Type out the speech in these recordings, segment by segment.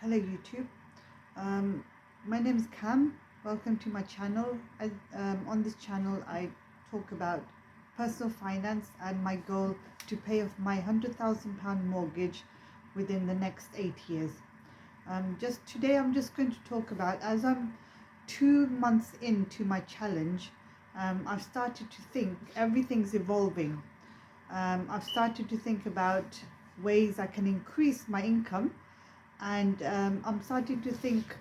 Hello YouTube. Um, my name is Cam. Welcome to my channel. On this channel I talk about personal finance and my goal to pay off my £100,000 mortgage within the next 8 years. Just today I'm just going to talk about, as I'm 2 months into my challenge, I've started to think everything's evolving. I've started to think about ways I can increase my income, and I'm starting to think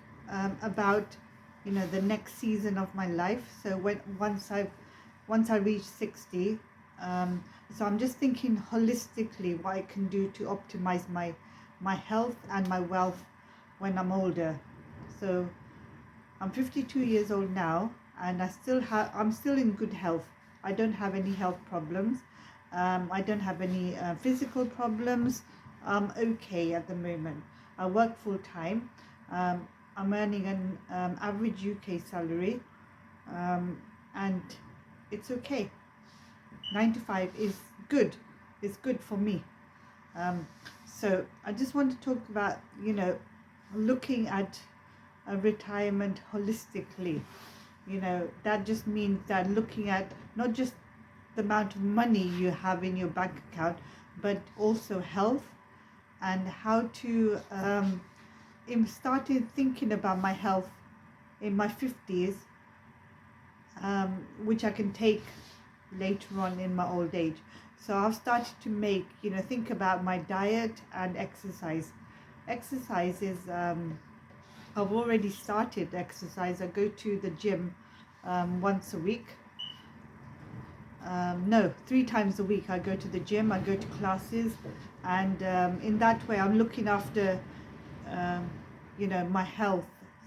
about the next season of my life. So once I reach 60, so I'm just thinking holistically what I can do to optimize my health and my wealth when I'm older. So I'm 52 years old now, and I'm still in good health. I don't have any health problems. I don't have any physical problems. I'm okay at the moment. I work full time. I'm earning an average UK salary, and it's okay. 9 to 5 is good. It's good for me. Um, so I just want to talk about looking at a retirement holistically. That just means that looking at not just the amount of money you have in your bank account, but also health, and how to started thinking about my health in my 50s, which I can take later on in my old age. So I've started to think about my diet and exercise. Exercise is, I've already started exercise. I go to the gym once a week. No, 3 times a week I go to the gym. I go to classes, and in that way I'm looking after my health.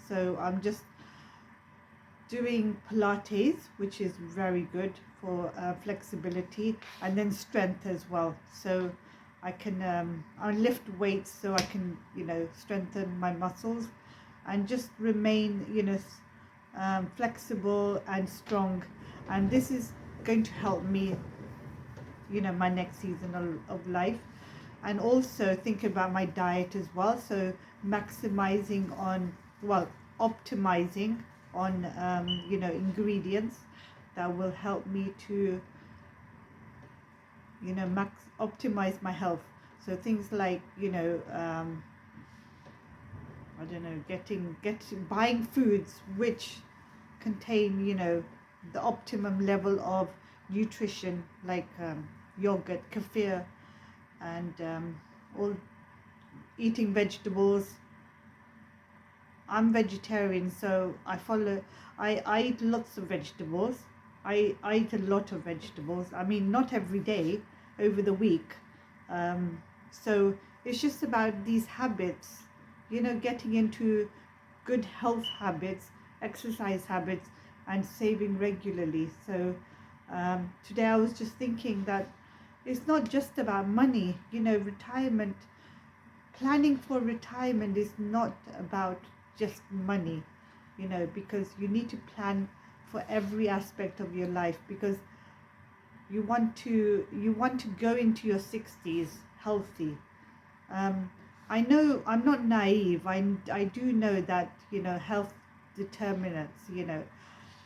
So I'm just doing Pilates, which is very good for flexibility, and then strength as well. So I lift weights so I can strengthen my muscles and just remain flexible and strong. And this is going to help me my next season of life. And also think about my diet as well, so optimizing on ingredients that will help me to optimize my health. So things like I don't know, getting buying foods which contain the optimum level of nutrition, like yogurt, kefir, and all, eating vegetables. I'm vegetarian, so I eat lots of vegetables. I eat a lot of vegetables. I mean, not every day, over the week. So it's just about these habits, getting into good health habits, exercise habits, and saving regularly. So today I was just thinking that it's not just about money. Retirement, planning for retirement is not about just money, because you need to plan for every aspect of your life, because you want to go into your 60s healthy. I know I'm not naive. I do know that health determinants,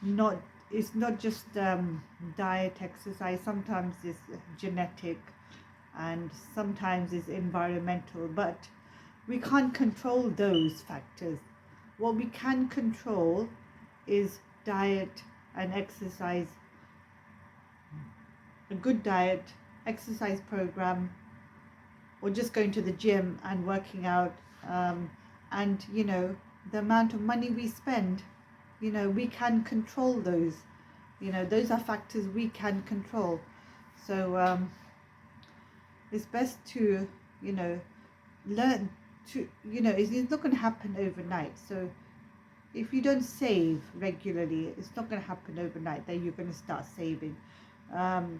not it's not just diet, exercise. Sometimes it's genetic, and sometimes it's environmental, but we can't control those factors. What we can control is diet and exercise. A good diet, exercise program, or just going to the gym and working out, and the amount of money we spend, we can control those. Those are factors we can control. So it's best to learn to it's not going to happen overnight. So if you don't save regularly, it's not going to happen overnight that you're going to start saving.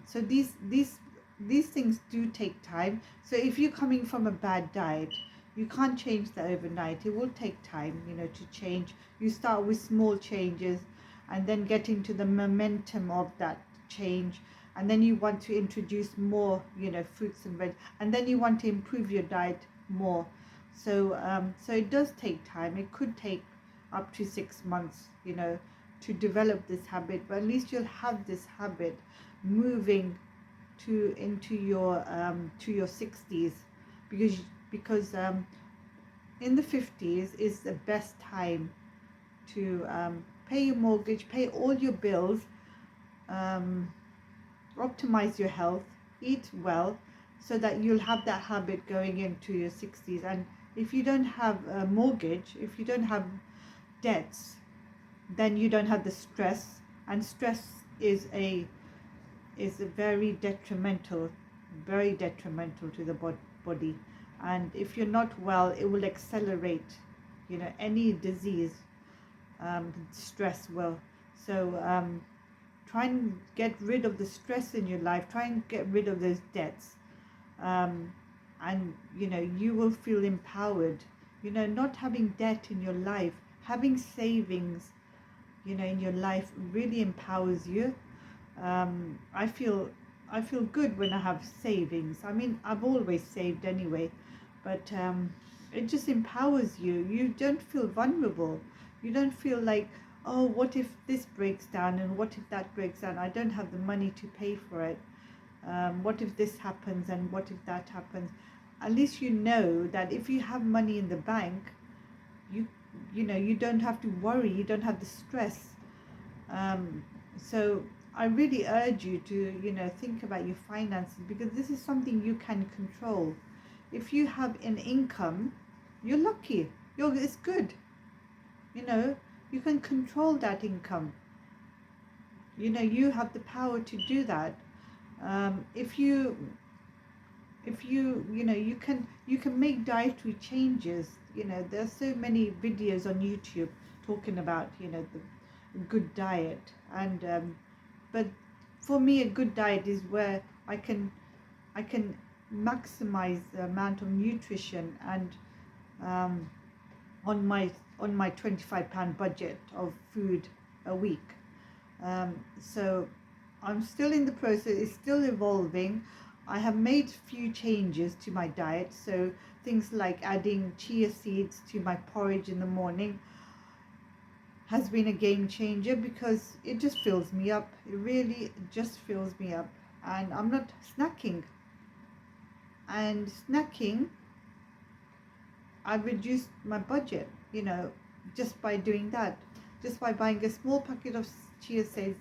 So these things do take time. So if you're coming from a bad diet, you can't change that overnight. It will take time, to change. You start with small changes, and then get into the momentum of that change, and then you want to introduce more, fruits and veg, and then you want to improve your diet more. So it does take time. It could take up to 6 months, to develop this habit, but at least you'll have this habit moving into your to your 60s, because in the 50s is the best time to pay your mortgage, pay all your bills, um, optimize your health, eat well, so that you'll have that habit going into your 60s. And if you don't have a mortgage, if you don't have debts, then you don't have the stress, and stress is a very detrimental to the body. And if you're not well, it will accelerate, any disease. Stress will. So try and get rid of the stress in your life, try and get rid of those debts, and you will feel empowered. Not having debt in your life, having savings, in your life really empowers you. I feel good when I have savings. I mean, I've always saved anyway, but it just empowers you. You don't feel vulnerable. You don't feel like, oh, what if this breaks down, and what if that breaks down? I don't have the money to pay for it. What if this happens, and what if that happens? At least you know that if you have money in the bank, you you don't have to worry. You don't have the stress. So I really urge you to think about your finances, because this is something you can control. If you have an income, you're lucky. It's good. You can control that income. You have the power to do that. If you can make dietary changes. There's so many videos on YouTube talking about the good diet. And but for me, a good diet is where I can maximize the amount of nutrition, and on my £25 budget of food a week. So I'm still in the process. It's still evolving. I have made few changes to my diet. So things like adding chia seeds to my porridge in the morning has been a game changer, because it just fills me up. It really just fills me up. And I'm not snacking. And snacking, I've reduced my budget, just by doing that. Just by buying a small packet of chia seeds,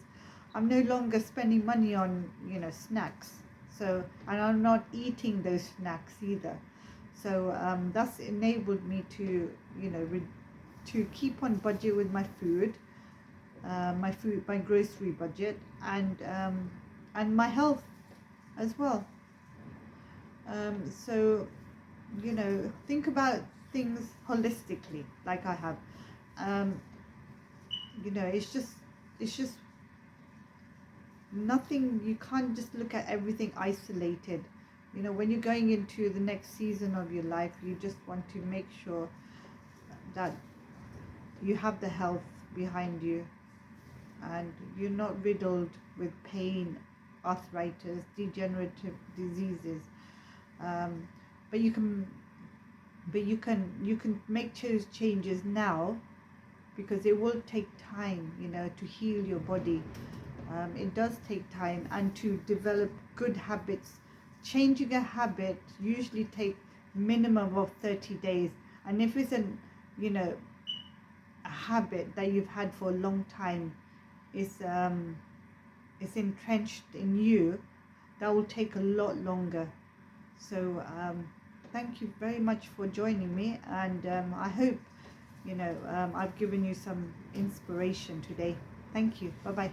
I'm no longer spending money on, snacks. So, and I'm not eating those snacks either. So that's enabled me to, to keep on budget with my food, my grocery budget, and my health as well. So, think about things holistically, like I have. It's just nothing. You can't just look at everything isolated. When you're going into the next season of your life, you just want to make sure that you have the health behind you, and you're not riddled with pain, arthritis, degenerative diseases. But you can make those changes now, because it will take time, to heal your body. It does take time, and to develop good habits. Changing a habit usually takes minimum of 30 days. And if it's a habit that you've had for a long time, is entrenched in you, that will take a lot longer. So thank you very much for joining me, and I hope I've given you some inspiration today. Thank you. Bye bye.